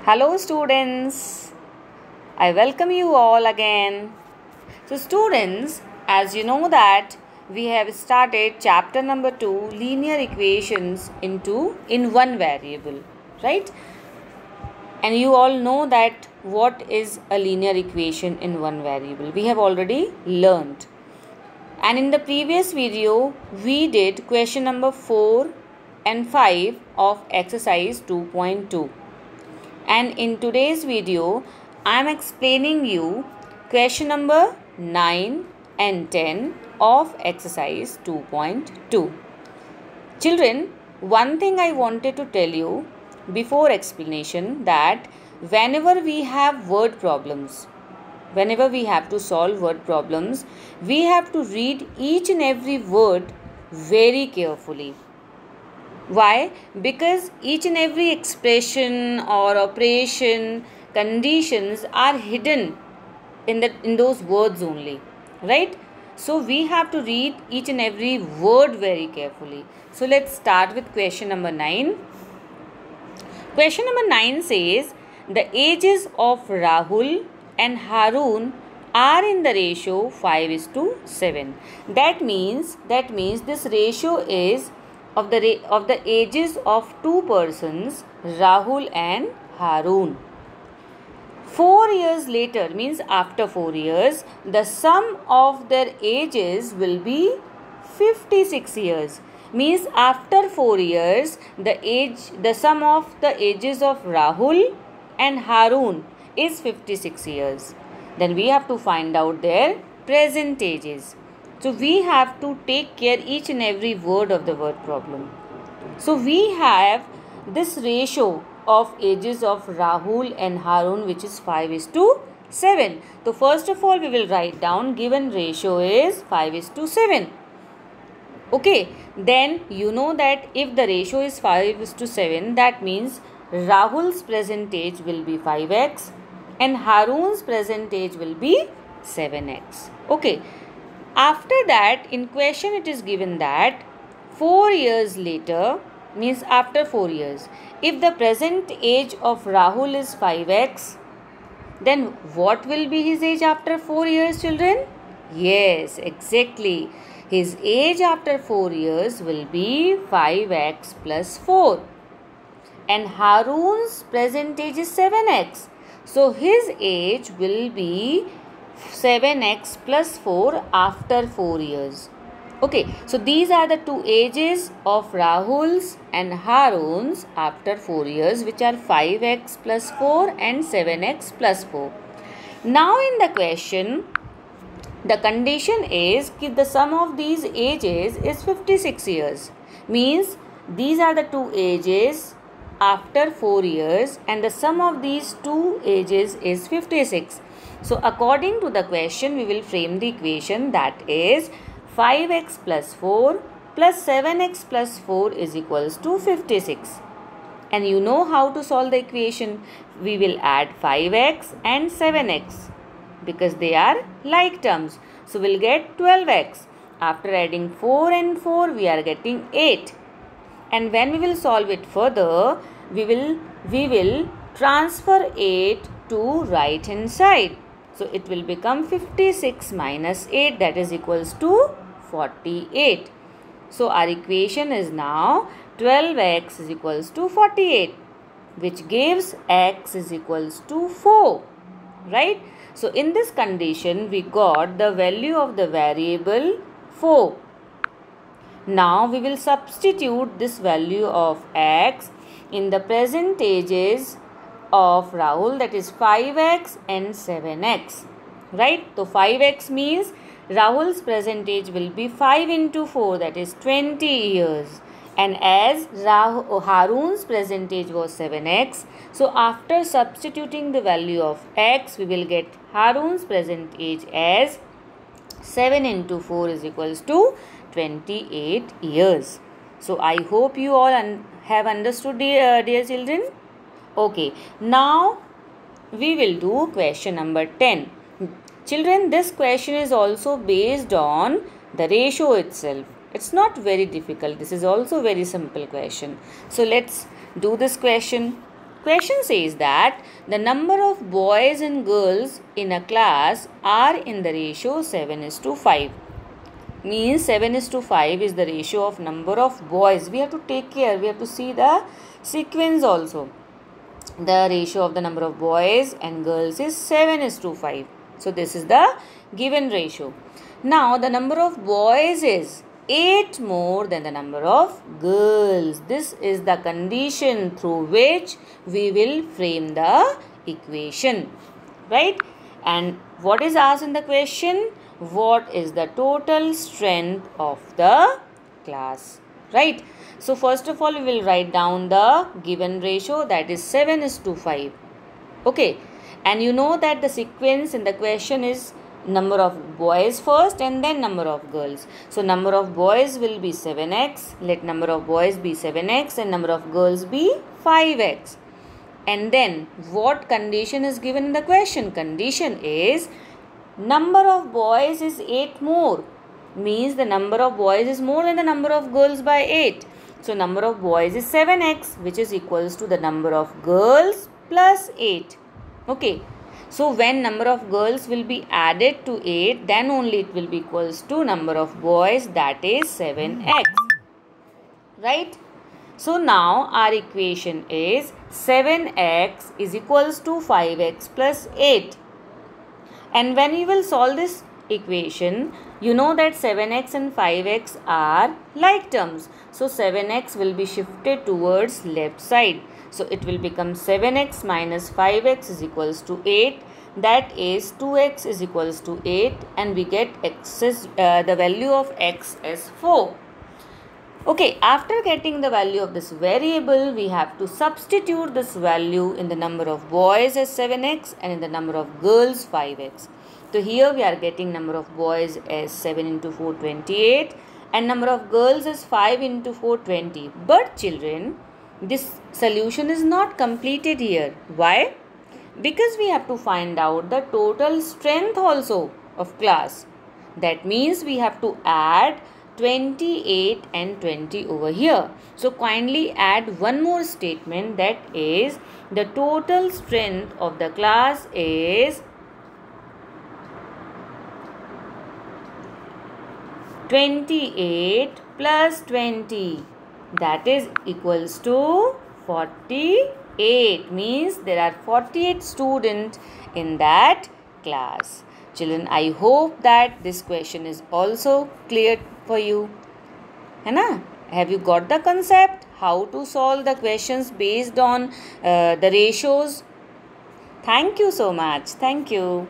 Hello students, I welcome you all again. So students, as you know that we have started chapter number 2, linear equations in one variable, right? And you all know that what is a linear equation in one variable. We have already learned. And in the previous video, we did question number 4 and 5 of exercise 2.2. And in today's video, I am explaining you question number 9 and 10 of exercise 2.2. Children, one thing I wanted to tell you before explanation, that whenever we have word problems, whenever we have to solve word problems, we have to read each and every word very carefully. Why? Because each and every expression or operation, conditions are hidden in those words only, right? So we have to read each and every word very carefully. So let's start with question number 9. Question number 9 says, the ages of Rahul and Harun are in the ratio 5:7. That means this ratio is of the ages of two persons, Rahul and Harun. 4 years later, means after 4 years, the sum of their ages will be 56 years. Means after 4 years, the sum of the ages of Rahul and Harun is 56 years. Then we have to find out their present ages. So we have to take care each and every word of the word problem. So we have this ratio of ages of Rahul and Harun, which is 5:7. So first of all, we will write down given ratio is 5:7. Okay, then you know that if the ratio is 5:7, that means Rahul's present age will be 5x and Harun's present age will be 7x. Okay. After that, in question it is given that 4 years later, means after 4 years, if the present age of Rahul is 5x, then what will be his age after 4 years, children? Yes, exactly. His age after 4 years will be 5x plus 4. And Harun's present age is 7x. So his age will be 7x plus 4 after 4 years. Okay, so these are the two ages of Rahul's and Harun's after 4 years, which are 5x plus 4 and 7x plus 4. Now in the question, the condition is that the sum of these ages is 56 years. Means these are the two ages after 4 years and the sum of these two ages is 56. So according to the question, we will frame the equation, that is 5x plus 4 plus 7x plus 4 is equals to 56. And you know how to solve the equation. We will add 5x and 7x because they are like terms. So we'll get 12x. After adding 4 and 4, we are getting 8. And when we will solve it further, we will transfer 8 to right hand side. So it will become 56 minus 8, that is equals to 48. So our equation is now 12x is equals to 48, which gives x is equals to 4. Right? So in this condition, we got the value of the variable 4. Now we will substitute this value of x in the present ages of Rahul, that is 5x and 7x. Right? So 5x means Rahul's present age will be 5 into 4, that is 20 years. And as Harun's present age was 7x, so after substituting the value of x, we will get Harun's present age as 7 into 4 is equals to 28 years. So I hope you all have understood, dear children. Okay, now we will do question number 10. Children, this question is also based on the ratio itself. It's not very difficult. This is also very simple question. So let's do this question. Question says that the number of boys and girls in a class are in the ratio 7:5. Means 7:5 is the ratio of number of boys. We have to take care. We have to see the sequence also. The ratio of the number of boys and girls is 7:5. So this is the given ratio. Now the number of boys is 8 more than the number of girls. This is the condition through which we will frame the equation. Right? And what is asked in the question? What is the total strength of the class? Right? So first of all, we will write down the given ratio, that is 7:5. Okay. And you know that the sequence in the question is number of boys first and then number of girls. So number of boys will be 7x. Let number of boys be 7x and number of girls be 5x. And then what condition is given in the question? Condition is number of boys is 8 more. Means the number of boys is more than the number of girls by 8. So number of boys is 7x, which is equals to the number of girls plus 8. Okay. So when number of girls will be added to 8, then only it will be equals to number of boys, that is 7x. Right? So now our equation is 7x is equals to 5x plus 8. And when we will solve this equation, you know that 7x and 5x are like terms. So 7x will be shifted towards left side. So it will become 7x minus 5x is equals to 8. That is 2x is equals to 8, and we get the value of x as 4. Okay, after getting the value of this variable, we have to substitute this value in the number of boys as 7x and in the number of girls 5x. So here we are getting number of boys as 7 into 4, 28, and number of girls is 5 into 4, 20. But children, this solution is not completed here. Why? Because we have to find out the total strength also of class. That means we have to add 28 and 20 over here. So kindly add one more statement, that is the total strength of the class is 28 plus 20, that is equals to 48. Means there are 48 students in that class. Children, I hope that this question is also clear for you. है ना? Have you got the concept how to solve the questions based on the ratios? Thank you so much. Thank you.